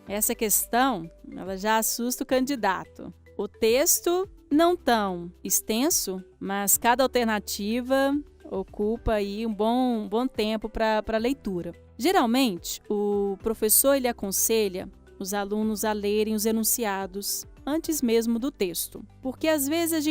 Essa questão, ela já assusta o candidato. O texto não tão extenso, mas cada alternativa ocupa aí um bom tempo para leitura. Geralmente, o professor ele aconselha os alunos a lerem os enunciados antes mesmo do texto, porque às vezes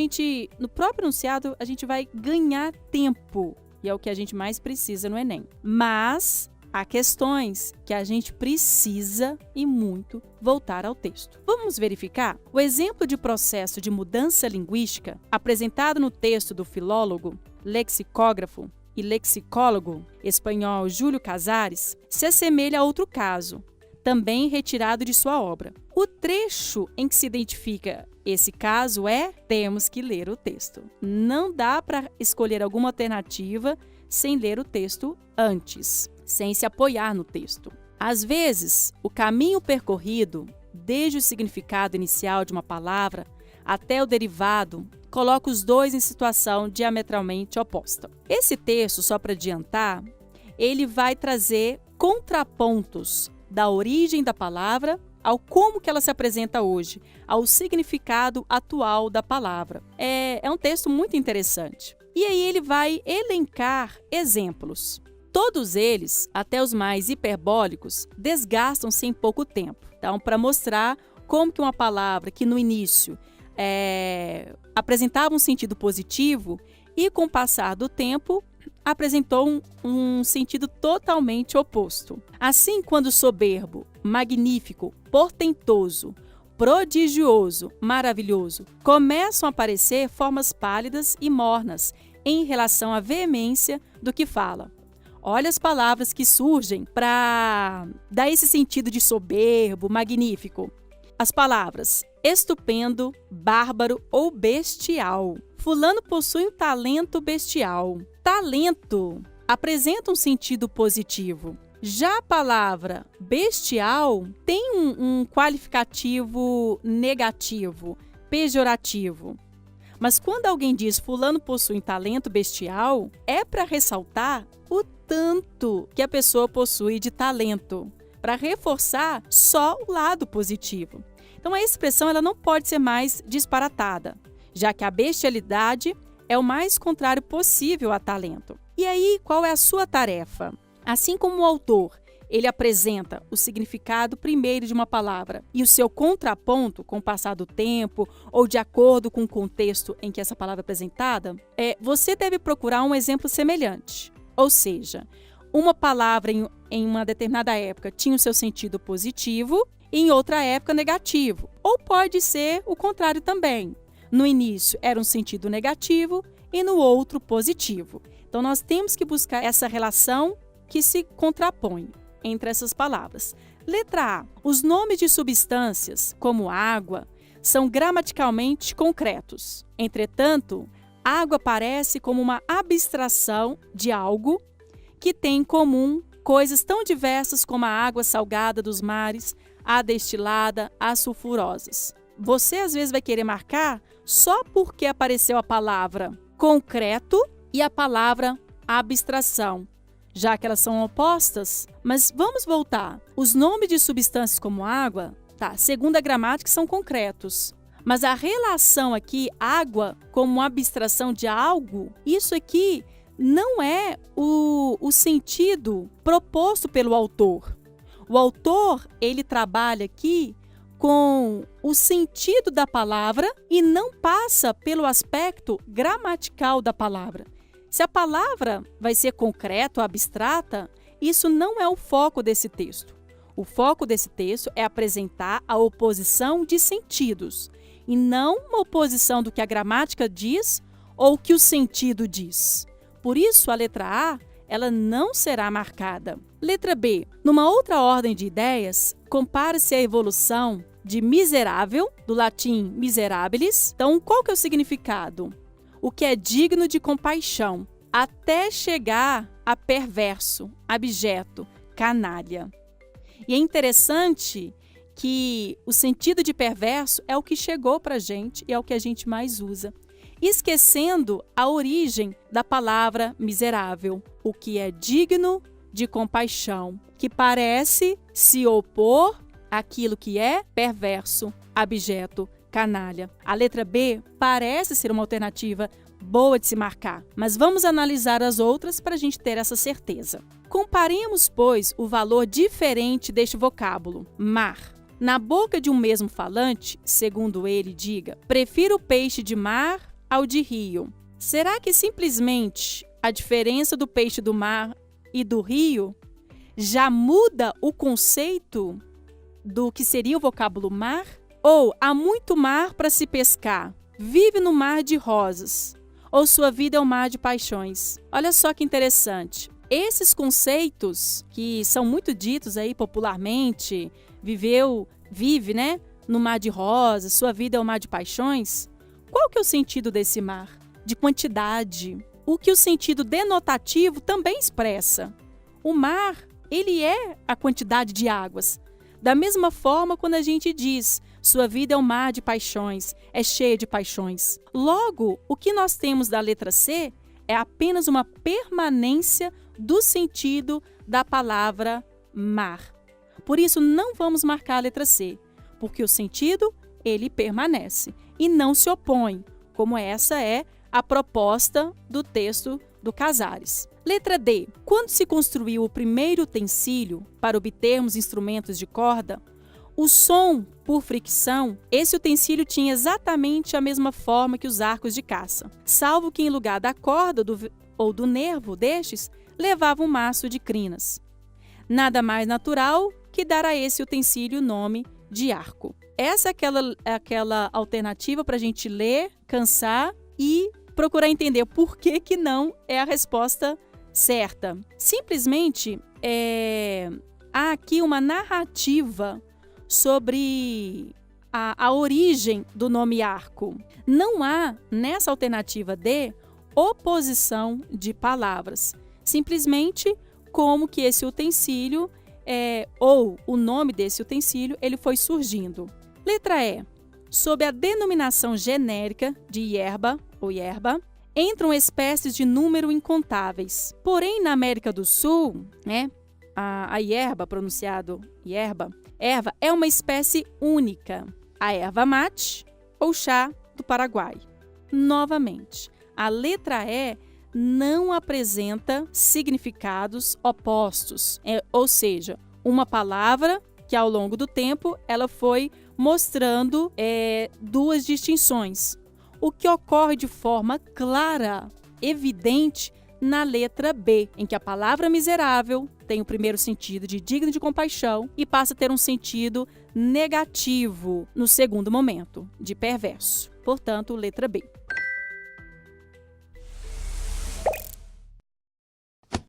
no próprio enunciado, a gente vai ganhar tempo, e é o que a gente mais precisa no Enem. Mas há questões que a gente precisa e muito voltar ao texto. Vamos verificar? O exemplo de processo de mudança linguística apresentado no texto do filólogo, lexicógrafo e lexicólogo espanhol Júlio Casares se assemelha a outro caso, também retirado de sua obra. O trecho em que se identifica esse caso temos que ler o texto. Não dá para escolher alguma alternativa sem ler o texto antes, sem se apoiar no texto. Às vezes, o caminho percorrido, desde o significado inicial de uma palavra até o derivado, coloca os dois em situação diametralmente oposta. Esse texto, só para adiantar, ele vai trazer contrapontos da origem da palavra ao como que ela se apresenta hoje, ao significado atual da palavra. É um texto muito interessante. E aí ele vai elencar exemplos. Todos eles, até os mais hiperbólicos, desgastam-se em pouco tempo. Então, para mostrar como que uma palavra que no início apresentava um sentido positivo e com o passar do tempo apresentou um sentido totalmente oposto. Assim, quando soberbo, magnífico, portentoso, prodigioso, maravilhoso, começam a aparecer formas pálidas e mornas em relação à veemência do que fala. Olha as palavras que surgem para dar esse sentido de soberbo, magnífico. As palavras estupendo, bárbaro ou bestial. Fulano possui um talento bestial. Talento apresenta um sentido positivo. Já a palavra bestial tem um qualificativo negativo, pejorativo. Mas quando alguém diz fulano possui um talento bestial, é para ressaltar o tanto que a pessoa possui de talento, para reforçar só o lado positivo. Então a expressão ela não pode ser mais disparatada, já que a bestialidade é o mais contrário possível a talento. E aí, qual é a sua tarefa? Assim como o autor ele apresenta o significado primeiro de uma palavra e o seu contraponto com o passar do tempo ou de acordo com o contexto em que essa palavra é apresentada, você deve procurar um exemplo semelhante. Ou seja, uma palavra em uma determinada época tinha o seu sentido positivo e em outra época negativo. Ou pode ser o contrário também. No início era um sentido negativo e no outro positivo. Então nós temos que buscar essa relação que se contrapõe entre essas palavras. Letra A. Os nomes de substâncias, como água, são gramaticalmente concretos. Entretanto, água parece como uma abstração de algo que tem em comum coisas tão diversas como a água salgada dos mares, a destilada, as sulfurosas. Você às vezes vai querer marcar só porque apareceu a palavra concreto e a palavra abstração, já que elas são opostas. Mas vamos voltar. Os nomes de substâncias como água, segundo a gramática, são concretos. Mas a relação aqui, água como abstração de algo, isso aqui não é o sentido proposto pelo autor. O autor, ele trabalha aqui com o sentido da palavra e não passa pelo aspecto gramatical da palavra. Se a palavra vai ser concreta ou abstrata, isso não é o foco desse texto. O foco desse texto é apresentar a oposição de sentidos, e não uma oposição do que a gramática diz ou que o sentido diz. Por isso, a letra A, ela não será marcada. Letra B. Numa outra ordem de ideias, compara-se a evolução de miserável, do latim miserabilis. Então, qual que é o significado? O que é digno de compaixão, até chegar a perverso, abjeto, canalha. E é interessante que o sentido de perverso é o que chegou para a gente e é o que a gente mais usa, esquecendo a origem da palavra miserável, o que é digno de compaixão, que parece se opor aquilo que é perverso, abjeto, canalha. A letra B parece ser uma alternativa boa de se marcar, mas vamos analisar as outras para a gente ter essa certeza. Comparemos, pois, o valor diferente deste vocábulo, mar. Na boca de um mesmo falante, segundo ele diga, prefiro o peixe de mar ao de rio. Será que simplesmente a diferença do peixe do mar e do rio já muda o conceito do que seria o vocábulo mar? Ou há muito mar para se pescar, vive no mar de rosas, ou sua vida é um mar de paixões? Olha só que interessante. Esses conceitos que são muito ditos aí popularmente, vive, né, no mar de rosas, sua vida é um mar de paixões. Qual que é o sentido desse mar? De quantidade. O que o sentido denotativo também expressa. O mar, ele é a quantidade de águas. Da mesma forma, quando a gente diz, sua vida é um mar de paixões, é cheia de paixões. Logo, o que nós temos da letra C é apenas uma permanência do sentido da palavra mar. Por isso, não vamos marcar a letra C, porque o sentido, ele permanece e não se opõe, como essa é a proposta do texto do Casares. Letra D. Quando se construiu o primeiro utensílio para obtermos instrumentos de corda, o som por fricção, esse utensílio tinha exatamente a mesma forma que os arcos de caça, salvo que em lugar da corda ou do nervo destes, levava um maço de crinas. Nada mais natural que dar a esse utensílio o nome de arco. Essa é aquela alternativa para a gente ler, cansar e procurar entender por que não é a resposta certa. Simplesmente, há aqui uma narrativa sobre a origem do nome arco. Não há, nessa alternativa D, oposição de palavras. Simplesmente como que esse utensílio, ou o nome desse utensílio, ele foi surgindo. Letra E. Sob a denominação genérica de ierba ou yerba, entram espécies de número incontáveis. Porém, na América do Sul, a ierba, pronunciado erva, é uma espécie única. A erva mate ou chá do Paraguai. Novamente, a letra E não apresenta significados opostos, ou seja, uma palavra que ao longo do tempo ela foi mostrando duas distinções, o que ocorre de forma clara, evidente, na letra B, em que a palavra miserável tem o primeiro sentido de digno de compaixão e passa a ter um sentido negativo no segundo momento, de perverso. Portanto, letra B.